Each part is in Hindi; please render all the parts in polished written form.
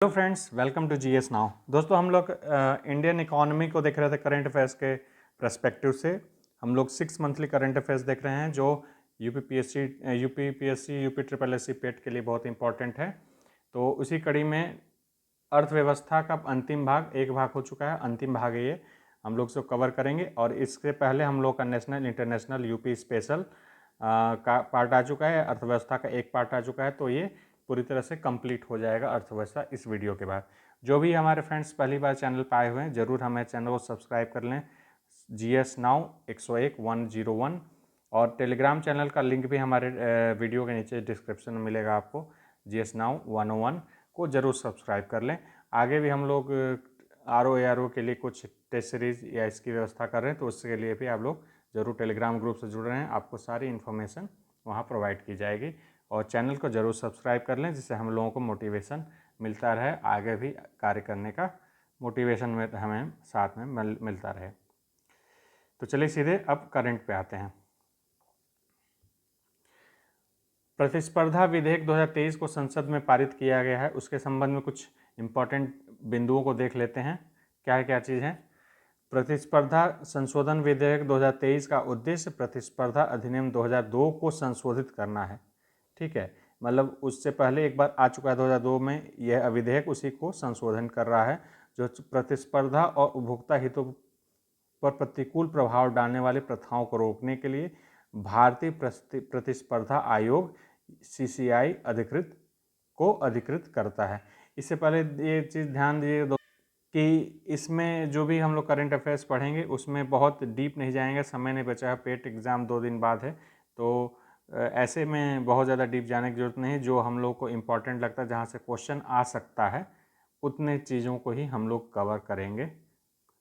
Hello friends, welcome to GS now. दोस्तों, हम लोग इंडियन इकोनॉमी को देख रहे थे करंट अफेयर्स के पर्सपेक्टिव से। हम लोग 6 मंथली करंट अफेयर्स देख रहे हैं जो UPPSC UP triple S C PET के लिए बहुत इंपॉर्टेंट है। तो उसी कड़ी में अर्थव्यवस्था का अंतिम भाग, एक भाग हो चुका है, अंतिम भाग है ये, हम लोग इसको कवर करेंगे। और इससे पहले हम लोग का नेशनल इंटरनेशनल यूपी स्पेशल का पार्ट आ चुका है, अर्थव्यवस्था का एक पार्ट आ चुका है। तो ये पूरी तरह से कंप्लीट हो जाएगा अर्थव्यवस्था इस वीडियो के बाद। जो भी हमारे फ्रेंड्स पहली बार चैनल पर आए हुए हैं, ज़रूर हमें चैनल को सब्सक्राइब कर लें, जीएस नाउ 101 और टेलीग्राम चैनल का लिंक भी हमारे वीडियो के नीचे डिस्क्रिप्शन में मिलेगा आपको। जीएस नाउ 101 को ज़रूर सब्सक्राइब कर लें। आगे भी हम लोग आर ओ के लिए कुछ टेस्ट सीरीज या इसकी व्यवस्था कर रहे हैं, तो उसके लिए भी आप लोग ज़रूर टेलीग्राम ग्रुप से जुड़ रहे हैं, आपको सारी इन्फॉर्मेशन वहाँ प्रोवाइड की जाएगी। और चैनल को ज़रूर सब्सक्राइब कर लें, जिससे हम लोगों को मोटिवेशन मिलता रहे, आगे भी कार्य करने का मोटिवेशन में हमें साथ में मिलता रहे। तो चलिए सीधे अब करंट पे आते हैं। प्रतिस्पर्धा विधेयक 2023 को संसद में पारित किया गया है, उसके संबंध में कुछ इम्पॉर्टेंट बिंदुओं को देख लेते हैं। क्या चीज़ है? प्रतिस्पर्धा संशोधन विधेयक 2023 का उद्देश्य प्रतिस्पर्धा अधिनियम 2002 को संशोधित करना है। ठीक है, मतलब उससे पहले एक बार आ चुका है 2002 में यह विधेयक, उसी को संशोधन कर रहा है, जो प्रतिस्पर्धा और उपभोक्ता हितों पर प्रतिकूल प्रभाव डालने वाली प्रथाओं को रोकने के लिए भारतीय प्रतिस्पर्धा आयोग CCI अधिकृत करता है। इससे पहले ये चीज़ ध्यान दीजिए कि इसमें जो भी हम लोग करंट अफेयर्स पढ़ेंगे उसमें बहुत डीप नहीं जाएंगे, समय नहीं बचा है, पेट एग्ज़ाम 2 दिन बाद है, तो ऐसे में बहुत ज़्यादा डीप जाने की ज़रूरत नहीं। जो हम लोग को इम्पॉर्टेंट लगता है, जहाँ से क्वेश्चन आ सकता है, उतने चीज़ों को ही हम लोग कवर करेंगे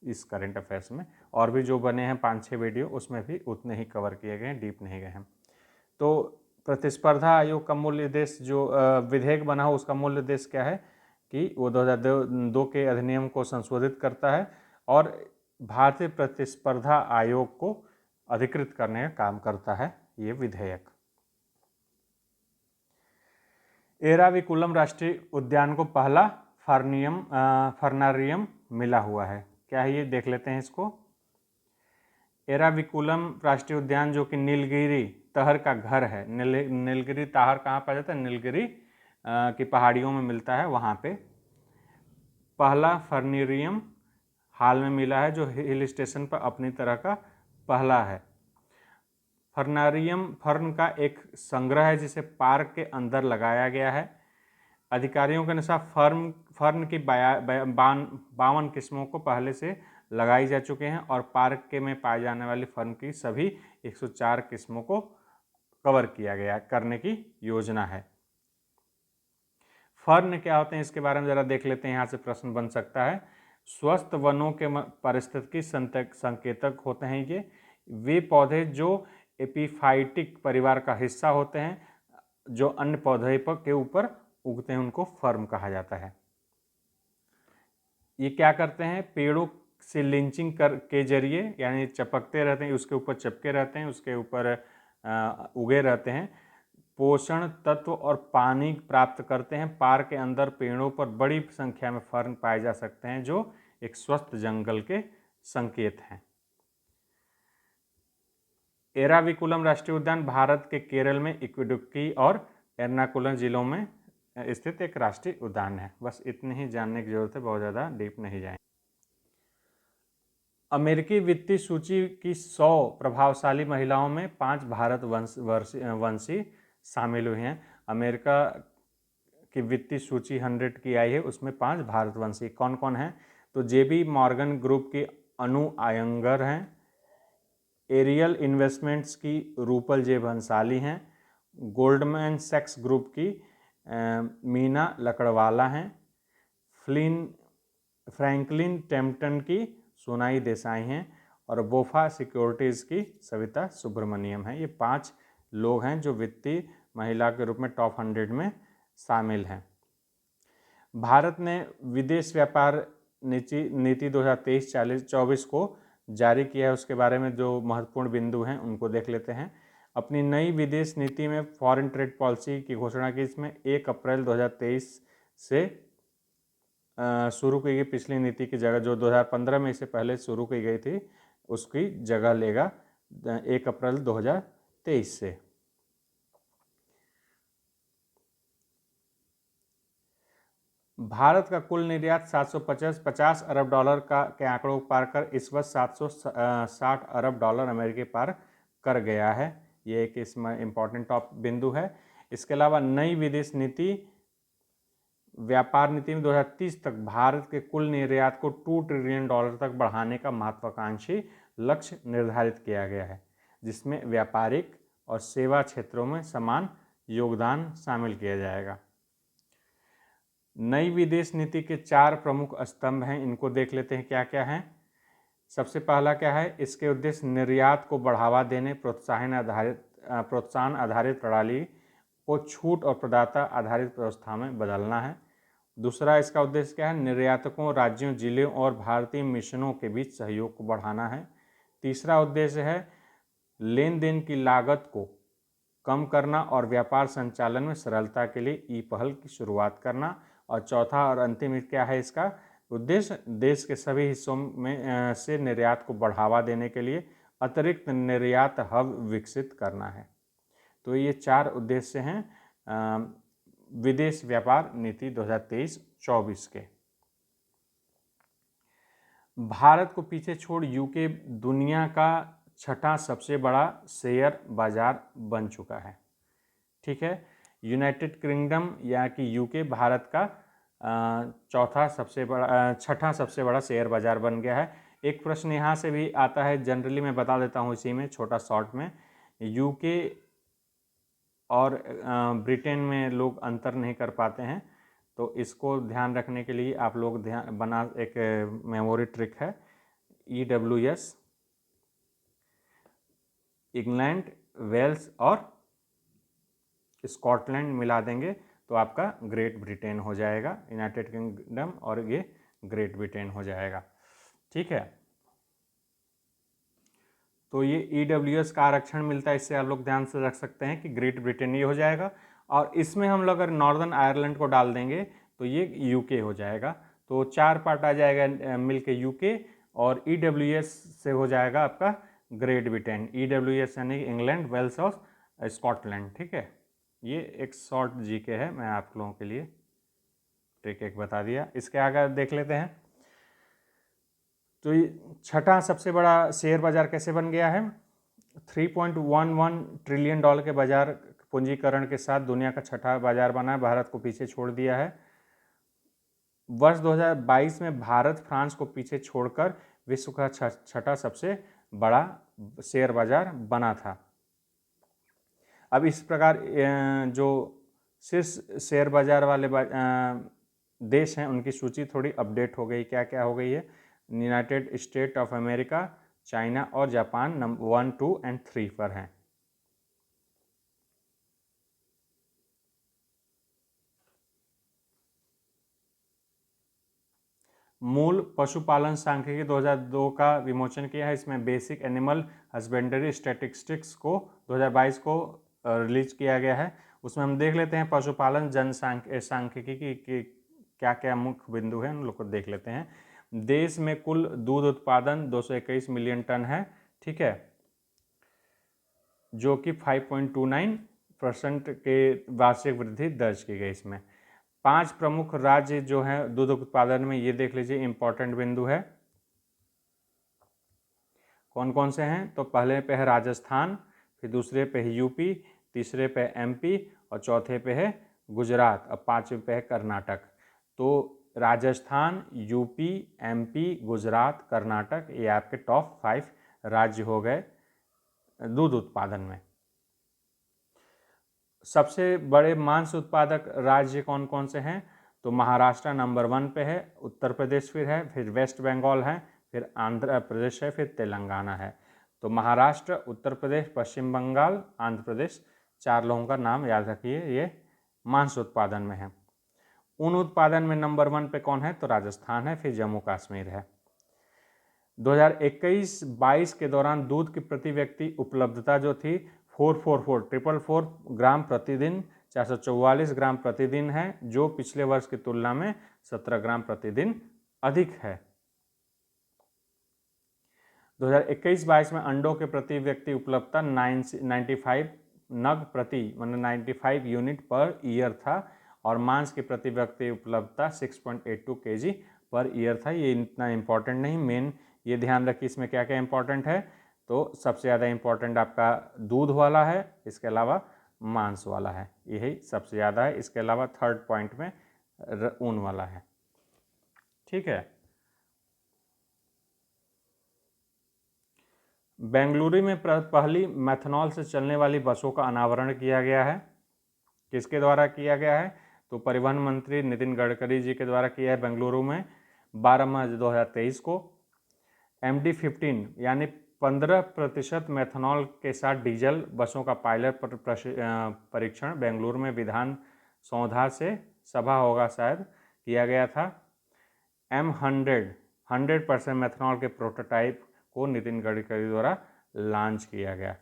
इस करंट अफेयर्स में। और भी जो बने हैं 5-6 वीडियो, उसमें भी उतने ही कवर किए गए हैं, डीप नहीं गए हैं। तो प्रतिस्पर्धा आयोग का मूल उद्देश्य, जो विधेयक बना हो उसका मूल उद्देश्य क्या है कि वो 2002 के अधिनियम को संशोधित करता है और भारतीय प्रतिस्पर्धा आयोग को अधिकृत करने का काम करता है ये विधेयक। एराविकुलम राष्ट्रीय उद्यान को पहला फर्नारियम मिला हुआ है। क्या है ये, देख लेते हैं इसको। एराविकुलम राष्ट्रीय उद्यान, जो कि नीलगिरी तहर का घर है। नीलगिरी तहर कहाँ पाया जाता है? नीलगिरी की पहाड़ियों में मिलता है, वहाँ पे पहला फर्नेरियम हाल में मिला है, जो हिल स्टेशन पर अपनी तरह का पहला है। फर्नारियम फर्न का एक संग्रह है, जिसे पार्क के अंदर लगाया गया है। अधिकारियों के अनुसार फर्न की 52 किस्मों को पहले से लगाई जा चुके हैं और पार्क के में पाए जाने वाली फर्न की सभी 104 किस्मों को कवर किया गया करने की योजना है। फर्न क्या होते हैं, इसके बारे में ज़रा देख लेते हैं, यहाँ से प्रश्न बन सकता है। स्वस्थ वनों के पारिस्थितिकी संकेतक होते हैं ये वे पौधे जो एपीफाइटिक परिवार का हिस्सा होते हैं, जो अन्य पौधे के ऊपर उगते हैं, उनको फर्न कहा जाता है। ये क्या करते हैं? पेड़ों से लिंचिंग के जरिए, यानी चपकते रहते हैं, उसके ऊपर चिपके रहते हैं, उसके ऊपर उगे रहते हैं, पोषण तत्व और पानी प्राप्त करते हैं। पार्क के अंदर पेड़ों पर बड़ी संख्या में फर्न पाए जा सकते हैं, जो एक स्वस्थ जंगल के संकेत हैं। एराविकुलम राष्ट्रीय उद्यान भारत के केरल में इडुक्की और एर्नाकुलम जिलों में स्थित एक राष्ट्रीय उद्यान है। बस इतनी ही जानने की जरूरत है, बहुत ज़्यादा डीप नहीं जाएंगे। अमेरिकी वित्तीय सूची की 100 प्रभावशाली महिलाओं में 5 भारत वंशी शामिल हुए हैं। अमेरिका की वित्तीय सूची 100 की आई है, उसमें 5 भारतवंशी कौन कौन हैं? तो JB मॉर्गन ग्रुप की अनु आयंगर हैं, एरियल इन्वेस्टमेंट्स की रूपल जे भंसाली हैं, गोल्डमैन सैक्स ग्रुप की मीना लकड़वाला हैं, फ्रैंकलिन टेम्पटन की सोनाई देसाई हैं और बोफा सिक्योरिटीज़ की सविता सुब्रमण्यम हैं। ये 5 लोग हैं जो वित्तीय महिला के रूप में टॉप 100 में शामिल हैं। भारत ने विदेश व्यापार नीति 2023-24 को जारी किया है। उसके बारे में जो महत्वपूर्ण बिंदु हैं उनको देख लेते हैं। अपनी नई विदेश नीति में फॉरेन ट्रेड पॉलिसी की घोषणा की। इसमें 1 अप्रैल 2023 से शुरू की गई पिछली नीति की जगह, जो 2015 में इससे पहले शुरू की गई थी, उसकी जगह लेगा 1 अप्रैल 2023 से। भारत का कुल निर्यात 750 अरब डॉलर के आंकड़ों को पार कर इस वर्ष 760 अरब डॉलर अमेरिकी पार कर गया है। ये एक इसमें इम्पॉर्टेंट टॉप बिंदु है। इसके अलावा नई विदेश नीति व्यापार नीति में 2030 तक भारत के कुल निर्यात को 2 ट्रिलियन डॉलर तक बढ़ाने का महत्वाकांक्षी लक्ष्य निर्धारित किया गया है, जिसमें व्यापारिक और सेवा क्षेत्रों में समान योगदान शामिल किया जाएगा। नई विदेश नीति के 4 प्रमुख स्तंभ हैं, इनको देख लेते हैं क्या क्या हैं। सबसे पहला क्या है, इसके उद्देश्य निर्यात को बढ़ावा देने, प्रोत्साहन आधारित प्रणाली को छूट और प्रदाता आधारित व्यवस्था में बदलना है। दूसरा इसका उद्देश्य क्या है, निर्यातकों, राज्यों, जिलों और भारतीय मिशनों के बीच सहयोग को बढ़ाना है। तीसरा उद्देश्य है लेन देन की लागत को कम करना और व्यापार संचालन में सरलता के लिए ई पहल की शुरुआत करना। और चौथा और अंतिम क्या है इसका उद्देश्य, देश के सभी हिस्सों में से निर्यात को बढ़ावा देने के लिए अतिरिक्त निर्यात हब विकसित करना है। तो ये 4 उद्देश्य हैं विदेश व्यापार नीति 2023-24 के। भारत को पीछे छोड़ यूके दुनिया का 6ठा सबसे बड़ा शेयर बाजार बन चुका है। ठीक है, यूनाइटेड किंगडम या कि यूके भारत का 6ठा सबसे बड़ा शेयर बाजार बन गया है। एक प्रश्न यहाँ से भी आता है, जनरली मैं बता देता हूँ इसी में छोटा शॉर्ट में। यूके और ब्रिटेन में लोग अंतर नहीं कर पाते हैं, तो इसको ध्यान रखने के लिए आप लोग एक मेमोरी ट्रिक है, EWS इंग्लैंड, वेल्स और स्कॉटलैंड मिला देंगे तो आपका ग्रेट ब्रिटेन हो जाएगा। यूनाइटेड किंगडम और ये ग्रेट ब्रिटेन हो जाएगा। ठीक है, तो ये EWS का आरक्षण मिलता है, इससे आप लोग ध्यान से रख सकते हैं कि ग्रेट ब्रिटेन ये हो जाएगा। और इसमें हम लोग अगर नॉर्दर्न आयरलैंड को डाल देंगे तो ये यूके हो जाएगा। तो 4 पार्ट आ जाएगा मिलके यूके, और EWS से हो जाएगा आपका ग्रेट ब्रिटेन। EWS यानी इंग्लैंड, वेल्स और स्कॉटलैंड। ठीक है, ये एक शॉर्ट जीके है, मैं आप लोगों के लिए ट्रिक एक बता दिया। इसके आगे देख लेते हैं, तो ये 6ठा सबसे बड़ा शेयर बाजार कैसे बन गया है। 3.11 ट्रिलियन डॉलर के बाजार पूंजीकरण के साथ दुनिया का 6ठा बाजार बना है, भारत को पीछे छोड़ दिया है। वर्ष 2022 में भारत फ्रांस को पीछे छोड़कर विश्व का 6ठा सबसे बड़ा शेयर बाजार बना था। अब इस प्रकार जो शीर्ष शेयर बाजार वाले देश हैं उनकी सूची थोड़ी अपडेट हो गई। क्या क्या हो गई है, United state of America, China और जापान नंबर 1, 2 और 3 पर हैं। मूल पशुपालन सांख्यिकी 2002 का विमोचन किया है। इसमें बेसिक एनिमल हस्बेंड्री स्टैटिस्टिक्स को 2022 को रिलीज किया गया है। उसमें हम देख लेते हैं पशुपालन सांख्यिकी की क्या क्या मुख्य बिंदु हैं, उन लोग को देख लेते हैं। देश में कुल दूध उत्पादन 221 मिलियन टन है। ठीक है, जो कि 5.29% के वार्षिक वृद्धि दर्ज की गई। इसमें 5 प्रमुख राज्य जो हैं दूध उत्पादन में, ये देख लीजिए इंपॉर्टेंट बिंदु है। कौन कौन से हैं, तो पहले पे है राजस्थान, फिर दूसरे पे है यूपी, तीसरे पे MP और चौथे पे है गुजरात, और 5वें पे है कर्नाटक। तो राजस्थान, यूपी, MP, गुजरात, कर्नाटक, ये आपके टॉप 5 राज्य हो गए दूध उत्पादन में। सबसे बड़े मांस उत्पादक राज्य कौन कौन से हैं, तो महाराष्ट्र नंबर 1 पे है, उत्तर प्रदेश फिर है, फिर वेस्ट बंगाल है, फिर आंध्र प्रदेश है, फिर तेलंगाना है। तो महाराष्ट्र, उत्तर प्रदेश, पश्चिम बंगाल, आंध्र प्रदेश, 4 लोगों का नाम याद रखिए, ये मांस उत्पादन में है। ऊन उत्पादन में नंबर 1 पे कौन है, तो राजस्थान है, फिर जम्मू कश्मीर है। 2021-22 के दौरान दूध की प्रति व्यक्ति उपलब्धता जो थी 444 ग्राम प्रतिदिन 444 ग्राम प्रतिदिन है, जो पिछले वर्ष की तुलना में 17 ग्राम प्रतिदिन अधिक है। 2021-22 में अंडों के प्रति व्यक्ति उपलब्धता 95 नग प्रति मतलब 95 यूनिट पर ईयर था और मांस की प्रति व्यक्ति उपलब्धता 6.82 kg पर ईयर था। ये इतना इम्पोर्टेंट नहीं, मेन ये ध्यान रखिए इसमें क्या क्या इम्पोर्टेंट है। तो सबसे ज़्यादा इम्पोर्टेंट आपका दूध वाला है, इसके अलावा मांस वाला है, यही सबसे ज़्यादा है। इसके अलावा थर्ड पॉइंट में ऊन वाला है। ठीक है। बेंगलुरु में पहली मेथनॉल से चलने वाली बसों का अनावरण किया गया है। किसके द्वारा किया गया है? तो परिवहन मंत्री नितिन गडकरी जी के द्वारा किया है बेंगलुरु में 12 मार्च 2023 को। MD-15 यानी 15% मेथनॉल के साथ डीजल बसों का पायलट परीक्षण बेंगलुरु में विधान सौधा से सभा होगा शायद किया गया था। M100 100% मेथनॉल के प्रोटोटाइप को नितिन गडकरी द्वारा लॉन्च किया गया।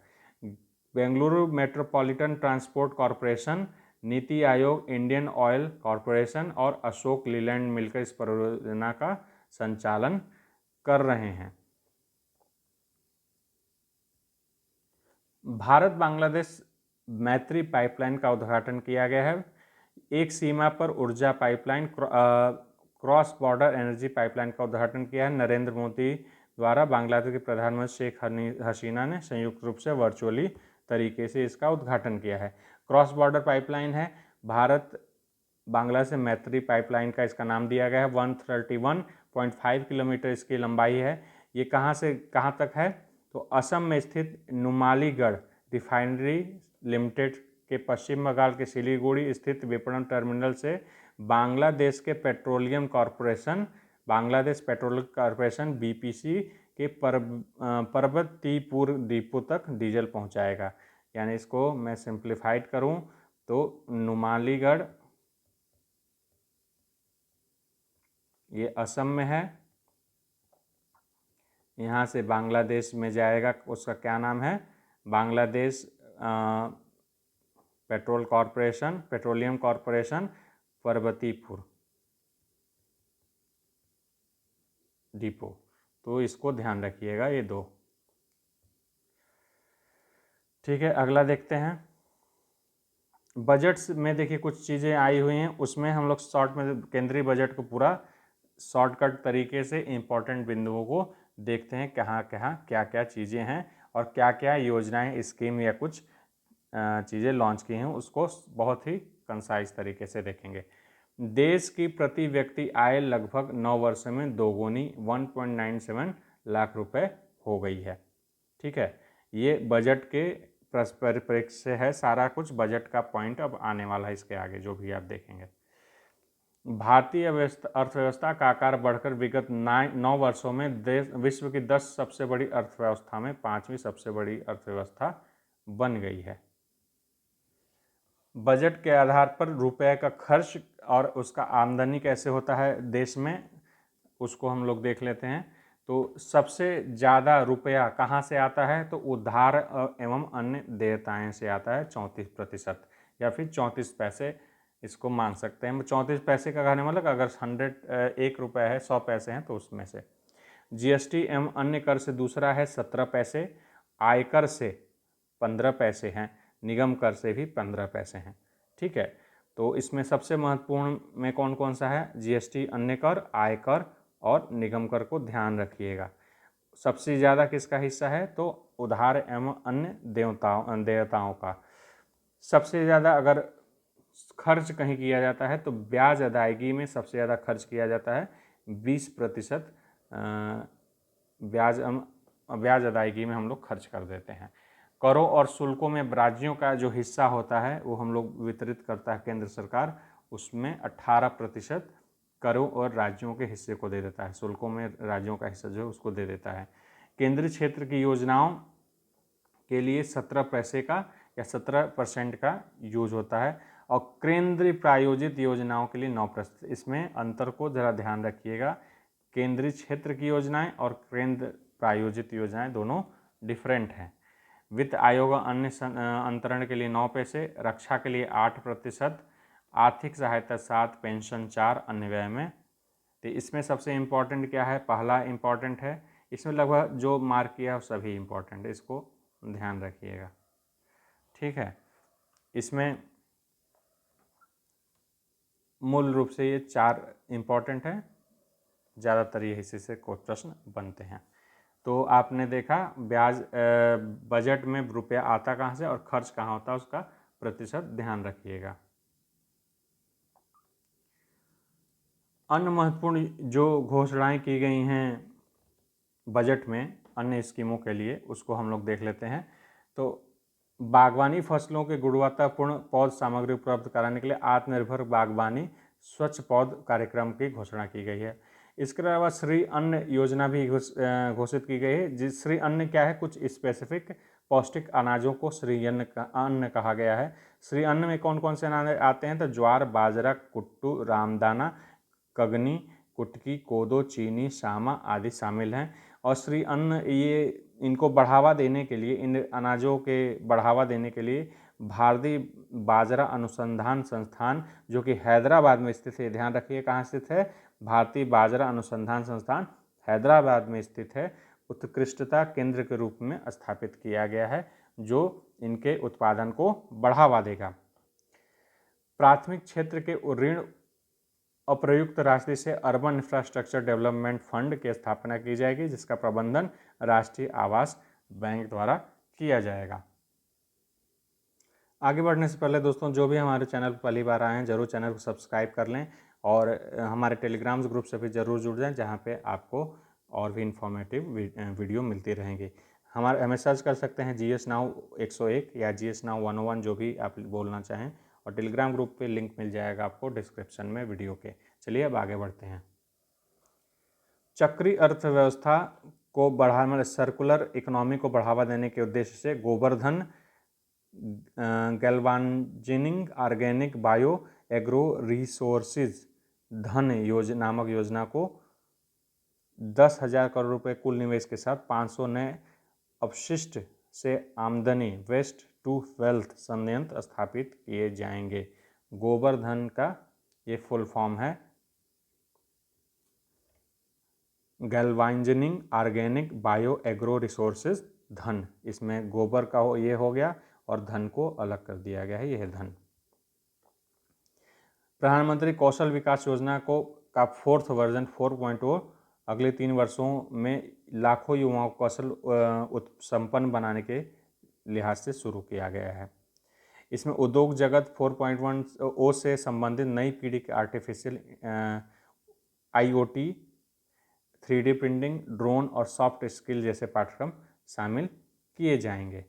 Bengaluru metropolitan transport corporation, NITI Aayog, Indian oil corporation और अशोक लीलैंड मिलकर इस परियोजना का संचालन कर रहे हैं। भारत बांग्लादेश मैत्री पाइपलाइन का उद्घाटन किया गया है। एक सीमा पर ऊर्जा pipeline cross border energy pipeline का उद्घाटन किया है नरेंद्र मोदी द्वारा। बांग्लादेश के प्रधानमंत्री शेख हसीना ने संयुक्त रूप से वर्चुअली तरीके से इसका उद्घाटन किया है। क्रॉस बॉर्डर पाइपलाइन है, भारत बांग्लादेश से मैत्री पाइपलाइन का इसका नाम दिया गया है। 131.5 किलोमीटर इसकी लंबाई है। ये कहाँ से कहाँ तक है? तो असम में स्थित नुमालीगढ़ रिफाइनरी लिमिटेड के पश्चिम बंगाल के सिलीगुड़ी स्थित विपणन टर्मिनल से बांग्लादेश के पेट्रोलियम कॉरपोरेशन BPC के पर्वतीपुर डिपो तक डीजल पहुंचाएगा। यानी इसको मैं सिंप्लीफाइड करूं तो नुमालीगढ़ ये असम में है, यहाँ से बांग्लादेश में जाएगा, उसका क्या नाम है? Bangladesh petroleum corporation Parbatipur depot. तो इसको ध्यान रखिएगा ये दो। ठीक है, अगला देखते हैं। बजट्स में देखिए कुछ चीज़ें आई हुई हैं, उसमें हम लोग शॉर्ट में केंद्रीय बजट को पूरा शॉर्टकट तरीके से इम्पोर्टेंट बिंदुओं को देखते हैं, कहाँ कहाँ क्या क्या चीज़ें हैं और क्या क्या योजनाएं स्कीम या कुछ चीज़ें लॉन्च की हैं, उसको बहुत ही कंसाइज तरीके से देखेंगे। देश की प्रति व्यक्ति आय लगभग 9 वर्षों में दोगुनी 1.97 लाख रुपए हो गई है। ठीक है, ये बजट के परिप्रेक्ष्य से है सारा कुछ, बजट का पॉइंट अब आने वाला है इसके आगे जो भी आप देखेंगे। भारतीय अर्थव्यवस्था का आकार बढ़कर विगत 9 वर्षों में विश्व की 10 सबसे बड़ी अर्थव्यवस्था में 5वीं सबसे बड़ी अर्थव्यवस्था बन गई है। बजट के आधार पर रुपए का खर्च और उसका आमदनी कैसे होता है देश में, उसको हम लोग देख लेते हैं। तो सबसे ज़्यादा रुपया कहाँ से आता है? तो उधार एवं अन्य देयताएं से आता है 34% या फिर 34 पैसे इसको मान सकते हैं। 34 पैसे का कहने मतलब अगर 1 रुपये है 100 पैसे हैं तो उसमें से। GST एवं अन्य कर से दूसरा है 17 पैसे, आयकर से 15 पैसे हैं, निगम कर से भी 15 पैसे हैं। ठीक है, तो इसमें सबसे महत्वपूर्ण में कौन कौन सा है? GST, अन्य कर, आयकर और निगम कर को ध्यान रखिएगा। सबसे ज़्यादा किसका हिस्सा है? तो उधार एवं अन्य देयताओं का। सबसे ज़्यादा अगर खर्च कहीं किया जाता है तो ब्याज अदायगी में सबसे ज़्यादा खर्च किया जाता है। 20% ब्याज अदायगी में हम लोग खर्च कर देते हैं। करों और शुल्कों में राज्यों का जो हिस्सा होता है वो हम लोग वितरित करता है केंद्र सरकार, उसमें 18% करों और राज्यों के हिस्से को दे देता है। शुल्कों में राज्यों का हिस्सा जो है उसको दे देता है। केंद्रीय क्षेत्र की योजनाओं के लिए 17 पैसे का या 17% का यूज होता है और केंद्रीय प्रायोजित योजनाओं के लिए 9%। इसमें अंतर को ज़रा ध्यान रखिएगा, केंद्रीय क्षेत्र की योजनाएं और केंद्र प्रायोजित योजनाएं दोनों डिफरेंट हैं। वित्त आयोग अन्य अंतरण के लिए 9 पैसे, रक्षा के लिए 8%, आर्थिक सहायता 7, पेंशन 4, अन्य व्यय में। तो इसमें सबसे इम्पोर्टेंट क्या है, पहला इम्पोर्टेंट है, इसमें लगभग जो मार्क किया सभी इम्पोर्टेंट है, इसको ध्यान रखिएगा, ठीक है। इसमें मूल रूप से ये 4 इम्पोर्टेंट है, ज़्यादातर ये इसी से कोई प्रश्न बनते हैं। तो आपने देखा ब्याज बजट में रुपया आता कहाँ से और खर्च कहाँ होता है, उसका प्रतिशत ध्यान रखिएगा। अन्य महत्वपूर्ण जो घोषणाएं की गई हैं बजट में अन्य स्कीमों के लिए, उसको हम लोग देख लेते हैं। तो बागवानी फसलों के गुणवत्तापूर्ण पौध सामग्री उपलब्ध कराने के लिए आत्मनिर्भर बागवानी स्वच्छ पौध कार्यक्रम की घोषणा की गई है। इसके अलावा श्री अन्न योजना भी घोषित की गई है। जिस श्री अन्न क्या है, कुछ स्पेसिफिक पौष्टिक अनाजों को श्री अन्न कहा गया है। श्री अन्न में कौन कौन से अनाज आते हैं, तो ज्वार, बाजरा, कुट्टू, रामदाना, कगनी, कुटकी, कोदो, चीनी, सामा आदि शामिल हैं। और श्री अन्न ये इनको बढ़ावा देने के लिए, इन अनाजों के बढ़ावा देने के लिए भारतीय बाजरा अनुसंधान संस्थान, जो कि हैदराबाद में स्थित है, ध्यान रखिए कहाँ स्थित है, भारतीय बाजरा अनुसंधान संस्थान हैदराबाद में स्थित है, उत्कृष्टता केंद्र के रूप में स्थापित किया गया है, जो इनके उत्पादन को बढ़ावा देगा। प्राथमिक क्षेत्र के ऋण अप्रयुक्त राशि से अर्बन इंफ्रास्ट्रक्चर डेवलपमेंट फंड की स्थापना की जाएगी, जिसका प्रबंधन राष्ट्रीय आवास बैंक द्वारा किया जाएगा। आगे बढ़ने से पहले दोस्तों, जो भी हमारे चैनल पर पहली बार आए हैं, जरूर चैनल को सब्सक्राइब कर लें और हमारे टेलीग्राम ग्रुप से भी ज़रूर जुड़ जाएं, जहां पे आपको और भी इंफॉर्मेटिव वीडियो मिलती रहेंगी। हमें सर्च कर सकते हैं GS Now 101 या GS Now 101, जो भी आप बोलना चाहें, और टेलीग्राम ग्रुप पे लिंक मिल जाएगा आपको डिस्क्रिप्शन में वीडियो के। चलिए अब आगे बढ़ते हैं। चक्री अर्थव्यवस्था को बढ़ावा, सर्कुलर इकोनॉमी को बढ़ावा देने के उद्देश्य से Govardhan galvanizing organic bio agro resources धन नामक योजना को 10,000 करोड़ रुपए कुल निवेश के साथ 500 नए अपशिष्ट से आमदनी वेस्ट टू वेल्थ संयंत्र स्थापित किए जाएंगे। गोवर्धन का ये फुल फॉर्म है गैल्वांजिनिंग ऑर्गेनिक बायो एग्रो रिसोर्सेज धन। इसमें गोबर का ये हो गया और धन को अलग कर दिया गया है, यह धन। प्रधानमंत्री कौशल विकास योजना का 4th वर्जन 4.0 अगले 3 वर्षों में लाखों युवाओं को कौशल संपन्न बनाने के लिहाज से शुरू किया गया है। इसमें उद्योग जगत 4.10 से संबंधित नई पीढ़ी के artificial IoT, 3D printing, drone और सॉफ्ट स्किल जैसे पाठ्यक्रम शामिल किए जाएंगे।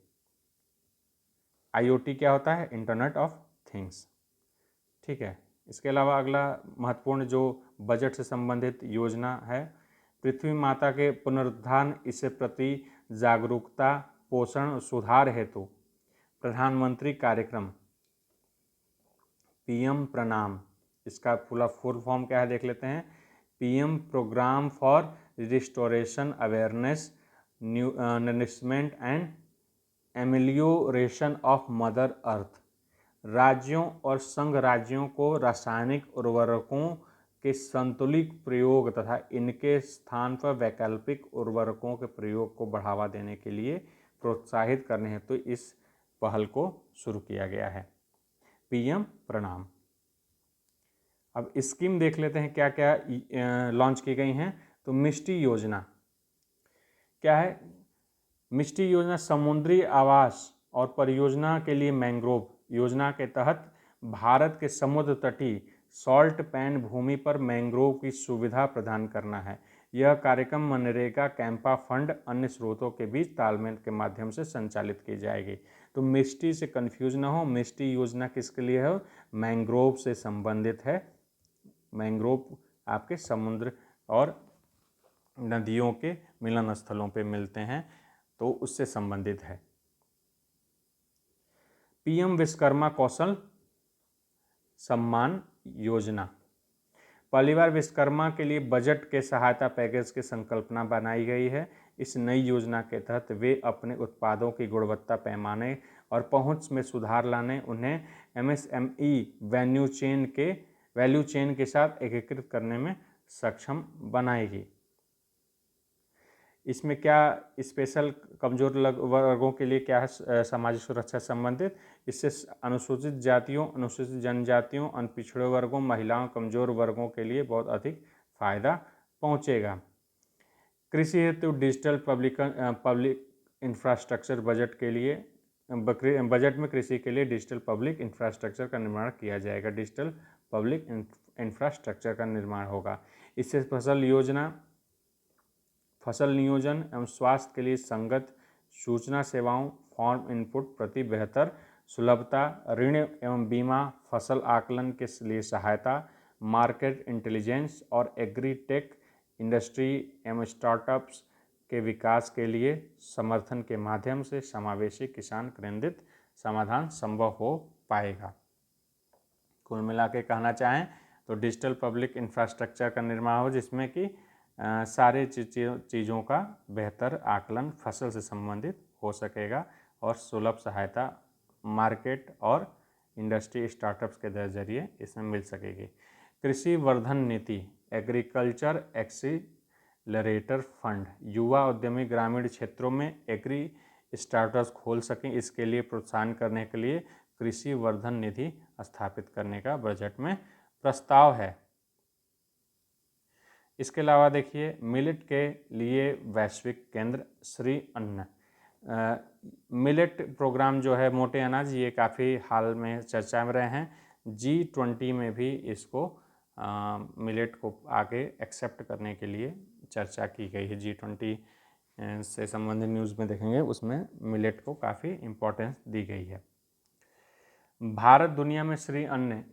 IoT क्या होता है, इंटरनेट ऑफ थिंग्स, ठीक है। इसके अलावा अगला महत्वपूर्ण जो बजट से संबंधित योजना है, पृथ्वी माता के पुनरुत्थान, इससे प्रति जागरूकता, पोषण सुधार हेतु प्रधानमंत्री कार्यक्रम PM प्रणाम, इसका पूरा फुल फॉर्म क्या है देख लेते हैं। PM programme for restoration awareness nourishment and amelioration of Mother Earth. राज्यों और संघ राज्यों को रासायनिक उर्वरकों के संतुलित प्रयोग तथा इनके स्थान पर वैकल्पिक उर्वरकों के प्रयोग को बढ़ावा देने के लिए प्रोत्साहित करने हेतु तो इस पहल को शुरू किया गया है, PM प्रणाम। अब स्कीम देख लेते हैं क्या क्या लॉन्च की गई हैं। तो मिष्टी योजना क्या है, मिष्टी योजना समुद्री आवास और परियोजना के लिए मैंग्रोव योजना के तहत भारत के समुद्र तटीय सॉल्ट पैन भूमि पर मैंग्रोव की सुविधा प्रदान करना है। यह कार्यक्रम मनरेगा, कैंपा फंड, अन्य स्रोतों के बीच तालमेल के माध्यम से संचालित की जाएगी। तो मिष्टी से कंफ्यूज ना हो, मिष्टी योजना किसके लिए है, मैंग्रोव से संबंधित है। मैंग्रोव आपके समुद्र और नदियों के मिलन स्थलों पे मिलते हैं, तो उससे संबंधित है। PM विश्वकर्मा कौशल सम्मान योजना, पहली बार विश्वकर्मा के लिए बजट के सहायता पैकेज की संकल्पना बनाई गई है। इस नई योजना के तहत वे अपने उत्पादों की गुणवत्ता पैमाने और पहुंच में सुधार लाने, उन्हें एमएसएमई वैल्यू चेन के साथ एकीकृत करने में सक्षम बनाएगी। इसमें क्या स्पेशल कमजोर वर्गों के लिए क्या है सामाजिक सुरक्षा संबंधित, इससे अनुसूचित जातियों, अनुसूचित जनजातियों, अनपिछड़े वर्गों, महिलाओं, कमजोर वर्गों के लिए बहुत अधिक फायदा पहुंचेगा। कृषि हेतु डिजिटल पब्लिक इंफ्रास्ट्रक्चर बजट में कृषि के लिए डिजिटल पब्लिक इंफ्रास्ट्रक्चर का निर्माण किया जाएगा। डिजिटल पब्लिक इंफ्रास्ट्रक्चर का निर्माण होगा। इससे फसल नियोजन एवं स्वास्थ्य के लिए संगत सूचना सेवाओं, फॉर्म इनपुट प्रति बेहतर सुलभता, ऋण एवं बीमा, फसल आकलन के लिए सहायता, मार्केट इंटेलिजेंस और एग्रीटेक इंडस्ट्री एवं स्टार्टअप्स के विकास के लिए समर्थन के माध्यम से समावेशी किसान केंद्रित समाधान संभव हो पाएगा। कुल मिला के कहना चाहें तो डिजिटल पब्लिक इंफ्रास्ट्रक्चर का निर्माण हो जिसमें कि सारे चीज़ों का बेहतर आकलन फसल से संबंधित हो सकेगा और सुलभ सहायता मार्केट और इंडस्ट्री स्टार्टअप्स के जरिए इसमें मिल सकेगी। कृषि वर्धन नीति, एग्रीकल्चर एक्सीलरेटर फंड, युवा उद्यमी ग्रामीण क्षेत्रों में एग्री स्टार्टअप्स खोल सकें, इसके लिए प्रोत्साहन करने के लिए कृषि वर्धन निधि स्थापित करने का बजट में प्रस्ताव है। इसके अलावा देखिए मिलेट के लिए वैश्विक केंद्र श्री अन्न, मिलेट प्रोग्राम जो है मोटे अनाज, ये काफ़ी हाल में चर्चा में रहे हैं। G20 में भी इसको मिलेट को आगे एक्सेप्ट करने के लिए चर्चा की गई है। G20 से संबंधित न्यूज़ में देखेंगे उसमें मिलेट को काफ़ी इम्पोर्टेंस दी गई है। भारत दुनिया में श्री अन्न,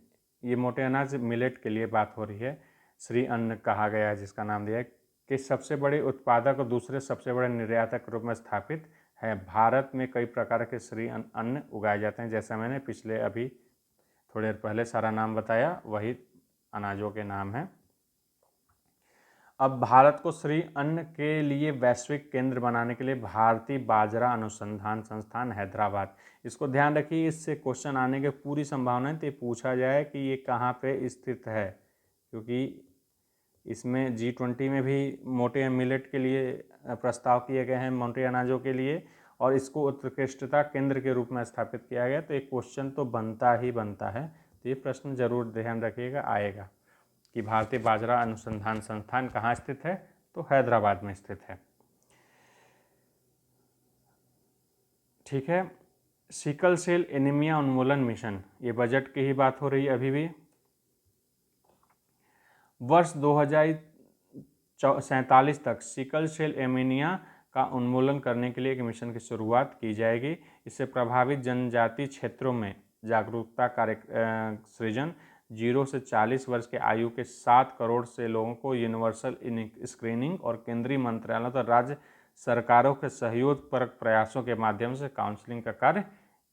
ये मोटे अनाज मिलेट के लिए बात हो रही है, श्री अन्न कहा गया है जिसका नाम दिया है, कि सबसे बड़े उत्पादक और दूसरे सबसे बड़े निर्यातक के रूप में स्थापित है। भारत में कई प्रकार के श्री अन्न उगाए जाते हैं, जैसा मैंने पिछले अभी थोड़ी देर पहले सारा नाम बताया, वही अनाजों के नाम हैं। अब भारत को श्री अन्न के लिए वैश्विक केंद्र बनाने के लिए भारतीय बाजरा अनुसंधान संस्थान हैदराबाद, इसको ध्यान रखिए, इससे क्वेश्चन आने की पूरी संभावना है। तो ये पूछा जाए कि ये कहाँ पे स्थित है, क्योंकि इसमें G20 में भी मोटे मिलेट के लिए प्रस्ताव किए गए हैं, मोटे अनाजों के लिए, और इसको उत्कृष्टता केंद्र के रूप में स्थापित किया गया। तो एक क्वेश्चन तो बनता ही बनता है, तो ये प्रश्न जरूर ध्यान रखिएगा आएगा कि भारतीय बाजरा अनुसंधान संस्थान कहाँ स्थित है, तो हैदराबाद में स्थित है। ठीक है। सिकल सेल एनीमिया उन्मूलन मिशन, ये बजट की ही बात हो रही है अभी भी। वर्ष 2047 तक सिकल सेल एनीमिया का उन्मूलन करने के लिए एक मिशन की शुरुआत की जाएगी। इससे प्रभावित जनजातीय क्षेत्रों में जागरूकता सृजन, 0 से 40 वर्ष के आयु के 7 करोड़ से लोगों को यूनिवर्सल स्क्रीनिंग और केंद्रीय मंत्रालयों तथा राज्य सरकारों के सहयोगपरक प्रयासों के माध्यम से काउंसलिंग का कार्य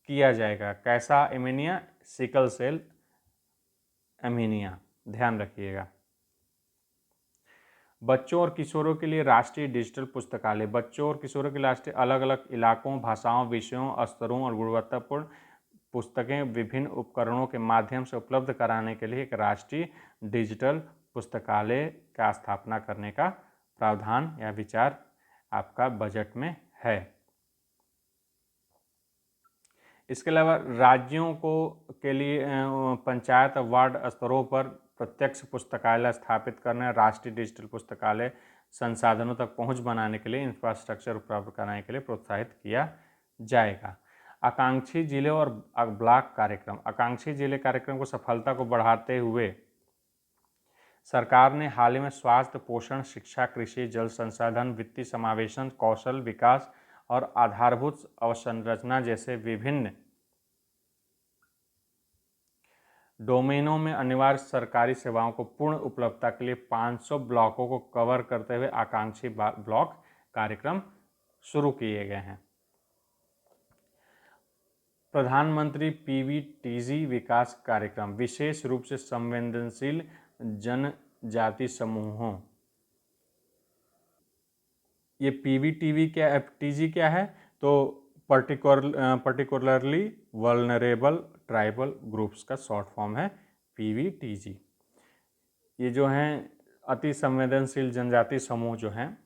किया जाएगा। कैसा एनीमिया? सिकल सेल एनीमिया, ध्यान रखिएगा। बच्चों और किशोरों के लिए राष्ट्रीय डिजिटल पुस्तकालय, बच्चों और किशोरों के लिए राष्ट्रीय अलग अलग इलाकों, भाषाओं, विषयों, स्तरों और गुणवत्तापूर्ण पुस्तकें विभिन्न उपकरणों के माध्यम से उपलब्ध कराने के लिए एक राष्ट्रीय डिजिटल पुस्तकालय का स्थापना करने का प्रावधान या विचार आपका बजट में है। इसके अलावा राज्यों को के लिए पंचायत और वार्ड स्तरों पर प्रत्यक्ष पुस्तकालय स्थापित करना, राष्ट्रीय डिजिटल पुस्तकालय संसाधनों तक पहुंच बनाने के लिए इंफ्रास्ट्रक्चर उपलब्ध कराने के लिए प्रोत्साहित किया जाएगा। आकांक्षी जिले और ब्लॉक कार्यक्रम, आकांक्षी जिले कार्यक्रम को सफलता को बढ़ाते हुए सरकार ने हाल ही में स्वास्थ्य, पोषण, शिक्षा, कृषि, जल संसाधन, वित्तीय समावेशन, कौशल विकास और आधारभूत अवसंरचना जैसे विभिन्न डोमेनों में अनिवार्य सरकारी सेवाओं को पूर्ण उपलब्धता के लिए 500 ब्लॉकों को कवर करते हुए आकांक्षी ब्लॉक कार्यक्रम शुरू किए गए हैं। प्रधानमंत्री PVTG विकास कार्यक्रम, विशेष रूप से संवेदनशील जनजाति समूहों ये पीवीटीवी क्या टीजी क्या है, तो पर्टिकुलरली वल्नरेबल ट्राइबल ग्रुप्स का शॉर्ट फॉर्म है पीवीटीजी। ये जो हैं अति संवेदनशील जनजाति समूह जो हैं,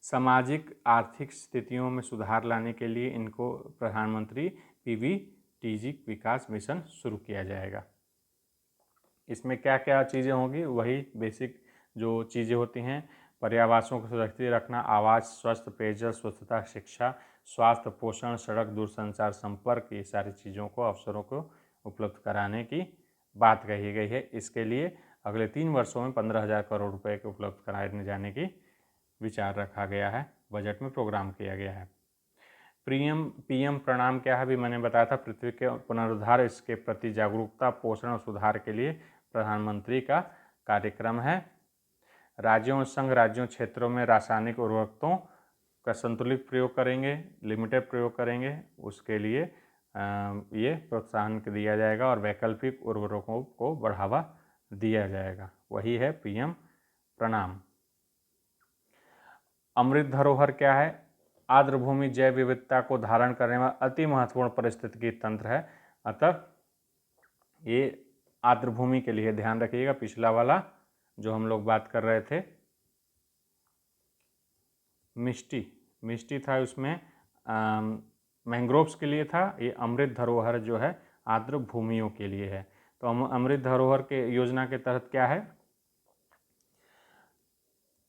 सामाजिक आर्थिक स्थितियों में सुधार लाने के लिए इनको प्रधानमंत्री पीवीटीजी विकास मिशन शुरू किया जाएगा। इसमें क्या क्या चीज़ें होंगी, वही बेसिक जो चीज़ें होती हैं, पर्यावासों को सुरक्षित रखना, आवास, स्वस्थ पेयजल, स्वच्छता, शिक्षा, स्वास्थ्य, पोषण, सड़क, दूरसंचार, संपर्क, ये सारी चीज़ों को, अवसरों को उपलब्ध कराने की बात कही गई है। इसके लिए अगले 3 वर्षों में 15,000 करोड़ रुपए के उपलब्ध कराए जाने की विचार रखा गया है, बजट में प्रोग्राम किया गया है। पीएम प्रणाम क्या है, भी मैंने बताया था, पृथ्वी के पुनरुद्धार, इसके प्रति जागरूकता, पोषण और सुधार के लिए प्रधानमंत्री का कार्यक्रम है। राज्यों और संघ राज्यों क्षेत्रों में रासायनिक उर्वरकों का संतुलित प्रयोग करेंगे, लिमिटेड प्रयोग करेंगे, उसके लिए ये प्रोत्साहन दिया जाएगा और वैकल्पिक उर्वरकों को बढ़ावा दिया जाएगा। वही है पीएम प्रणाम। अमृत धरोहर क्या है, आर्द्र भूमि जैव विविधता को धारण करने वाला अति महत्वपूर्ण पारिस्थितिकी तंत्र है, अतः ये आर्द्र भूमि के लिए ध्यान रखिएगा। पिछला वाला जो हम लोग बात कर रहे थे मिष्टी था, उसमें मैंग्रोव्स के लिए था, ये अमृत धरोहर जो है आर्द्र भूमियों के लिए है। तो अमृत धरोहर के योजना के तहत क्या है,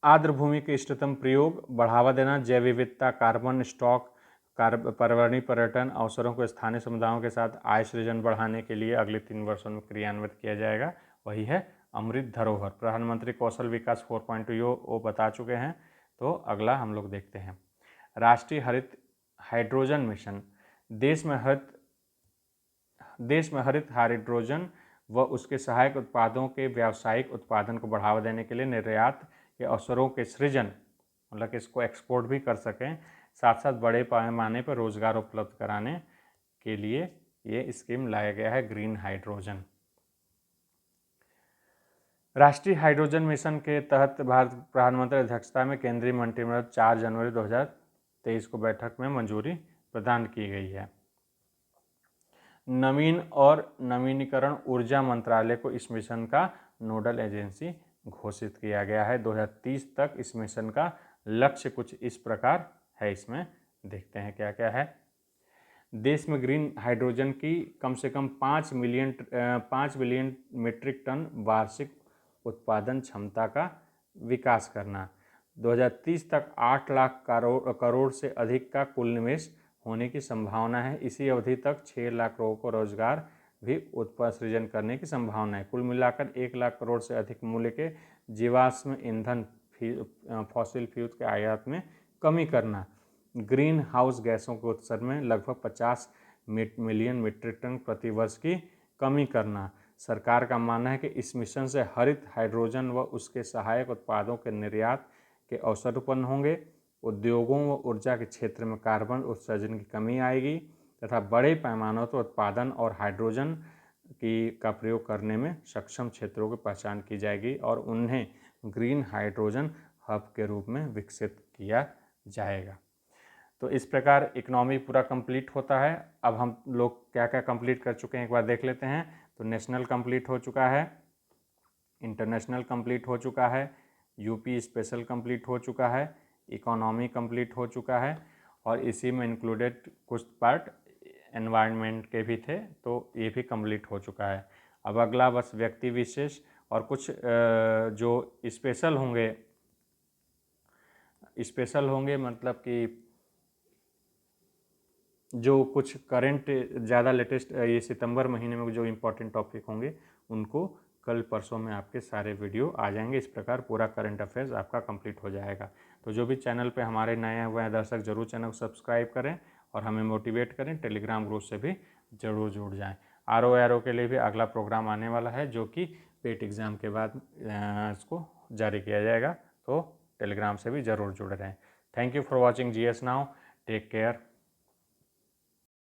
आर्द्र भूमि के इष्टतम प्रयोग, बढ़ावा देना, जैव विविधता, कार्बन स्टॉक, पर्यावरणीय पर्यटन अवसरों को स्थानीय समुदायों के साथ आय सृजन बढ़ाने के लिए अगले 3 वर्षों में क्रियान्वित किया जाएगा। वही है अमृत धरोहर। प्रधानमंत्री कौशल विकास 4.0 वो बता चुके हैं। तो अगला हम लोग देखते हैं, राष्ट्रीय हरित हाइड्रोजन मिशन। देश में हरित हाइड्रोजन व उसके सहायक उत्पादों के व्यावसायिक उत्पादन को बढ़ावा देने के लिए निर्यात के अवसरों के सृजन, मतलब कि इसको एक्सपोर्ट भी कर सकें, साथ साथ बड़े पैमाने पर रोजगार उपलब्ध कराने के लिए ये स्कीम लाया गया है, ग्रीन हाइड्रोजन। राष्ट्रीय हाइड्रोजन मिशन के तहत भारत प्रधानमंत्री अध्यक्षता में केंद्रीय मंत्रिमंडल 4 जनवरी 2023 को बैठक में मंजूरी प्रदान की गई है। नवीन और नवीनीकरण ऊर्जा मंत्रालय को इस मिशन का नोडल एजेंसी घोषित किया गया है। 2030 तक इस मिशन का लक्ष्य कुछ इस प्रकार है, इसमें देखते हैं क्या क्या है। देश में ग्रीन हाइड्रोजन की कम से कम 5 बिलियन मीट्रिक टन वार्षिक उत्पादन क्षमता का विकास करना। 2030 तक 8 लाख करोड़ से अधिक का कुल निवेश होने की संभावना है। इसी अवधि तक 6 लाख लोगों को रोजगार भी उत्पाद सृजन करने की संभावना है। कुल मिलाकर 1 लाख करोड़ से अधिक मूल्य के जीवाश्म ईंधन फॉसिल फ्यूल के आयात में कमी करना। ग्रीन हाउस गैसों के उत्सर्जन में लगभग 50 मिलियन मीट्रिक टन प्रति वर्ष की कमी करना। सरकार का मानना है कि इस मिशन से हरित हाइड्रोजन व उसके सहायक उत्पादों के निर्यात के अवसर उत्पन्न होंगे, उद्योगों व ऊर्जा के क्षेत्र में कार्बन उत्सर्जन की कमी आएगी तथा बड़े पैमाने पर उत्पादन और हाइड्रोजन का प्रयोग करने में सक्षम क्षेत्रों की पहचान की जाएगी और उन्हें ग्रीन हाइड्रोजन हब के रूप में विकसित किया जाएगा। तो इस प्रकार इकोनॉमी पूरा कंप्लीट होता है। अब हम लोग क्या क्या कंप्लीट कर चुके हैं एक बार देख लेते हैं। तो नेशनल कंप्लीट हो चुका है, इंटरनेशनल कंप्लीट हो चुका है, यूपी स्पेशल कंप्लीट हो चुका है, इकोनॉमी कंप्लीट हो चुका है और इसी में इंक्लूडेड कुछ पार्ट एनवायरनमेंट के भी थे, तो ये भी कंप्लीट हो चुका है। अब अगला बस व्यक्ति विशेष और कुछ जो स्पेशल होंगे मतलब कि जो कुछ करंट ज़्यादा लेटेस्ट ये सितंबर महीने में जो इम्पोर्टेंट टॉपिक होंगे उनको कल परसों में आपके सारे वीडियो आ जाएंगे। इस प्रकार पूरा करंट अफेयर्स आपका कंप्लीट हो जाएगा। तो जो भी चैनल पे हमारे नए हुए हैं दर्शक जरूर चैनल को सब्सक्राइब करें और हमें मोटिवेट करें। टेलीग्राम ग्रुप से भी जरूर जुड़ जाएँ। RO के लिए भी अगला प्रोग्राम आने वाला है जो कि पेट एग्ज़ाम के बाद इसको जारी किया जाएगा, तो टेलीग्राम से भी ज़रूर जुड़ रहें। Thank you for watching GS now. Take care.